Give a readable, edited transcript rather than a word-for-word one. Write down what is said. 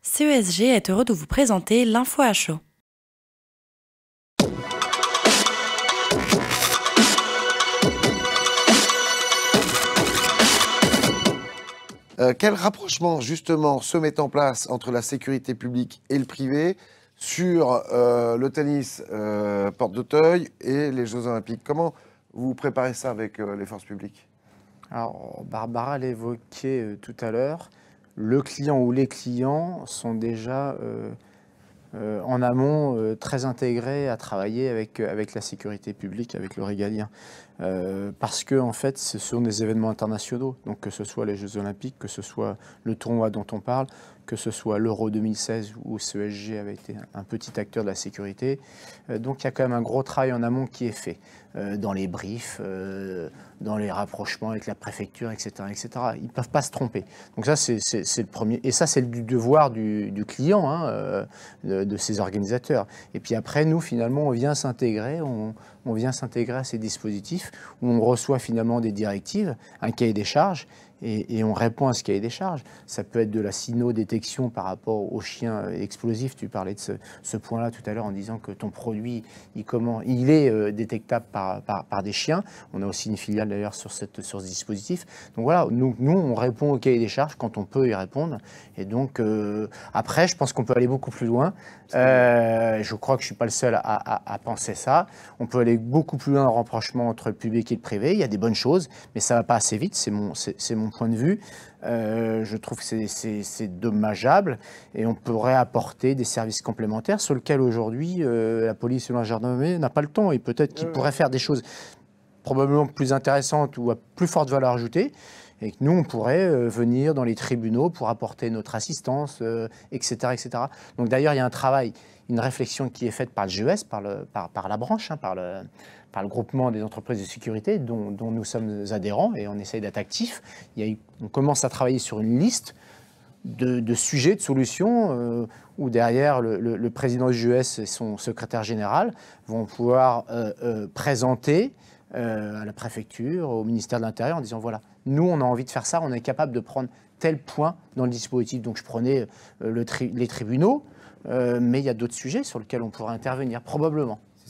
CESG est heureux de vous présenter l'info à chaud. Quel rapprochement justement se met en place entre la sécurité publique et le privé sur le tennis Porte d'Auteuil et les Jeux Olympiques? Comment vous préparez ça avec les forces publiques? Alors, Barbara l'évoquait tout à l'heure, le client ou les clients sont déjà en amont très intégrés à travailler avec la sécurité publique, avec le régalien. Parce que en fait, ce sont des événements internationaux, donc que ce soit les Jeux Olympiques, que ce soit le tournoi dont on parle, que ce soit l'Euro 2016 où CESG avait été un petit acteur de la sécurité. Donc il y a quand même un gros travail en amont qui est fait, dans les briefs, dans les rapprochements avec la préfecture, etc. etc. Ils ne peuvent pas se tromper. Donc ça, c'est le premier. Et ça, c'est le devoir du client, hein, de ces organisateurs. Et puis après, nous, finalement, on vient s'intégrer, on vient s'intégrer à ces dispositifs où on reçoit finalement des directives, un cahier des charges, et on répond à ce cahier des charges. Ça peut être de la cynodétection par rapport aux chiens explosifs. Tu parlais de ce point-là tout à l'heure en disant que ton produit, il est détectable par des chiens. On a aussi une filiale d'ailleurs sur ce dispositif. Donc voilà, nous, on répond au cahier des charges quand on peut y répondre. Et donc après, je pense qu'on peut aller beaucoup plus loin. Je crois que je ne suis pas le seul à penser ça. On peut aller beaucoup plus loin dans le rapprochement entre le public et le privé. Il y a des bonnes choses, mais ça ne va pas assez vite. C'est mon point de vue. Je trouve que c'est dommageable et on pourrait apporter des services complémentaires sur lesquels aujourd'hui la police et la gendarmerie n'a pas le temps et peut-être qu'ils pourraient faire des choses probablement plus intéressantes ou à plus forte valeur ajoutée et que nous, on pourrait venir dans les tribunaux pour apporter notre assistance, etc., etc. Donc d'ailleurs, il y a un travail, une réflexion qui est faite par le GES, par la branche, hein, par le groupement des entreprises de sécurité dont nous sommes adhérents et on essaye d'être actifs. On commence à travailler sur une liste de sujets, de solutions, où derrière le président du GES et son secrétaire général vont pouvoir présenter à la préfecture, au ministère de l'Intérieur en disant voilà, nous on a envie de faire ça, on est capable de prendre tel point dans le dispositif. Donc je prenais les tribunaux, mais il y a d'autres sujets sur lesquels on pourrait intervenir, probablement.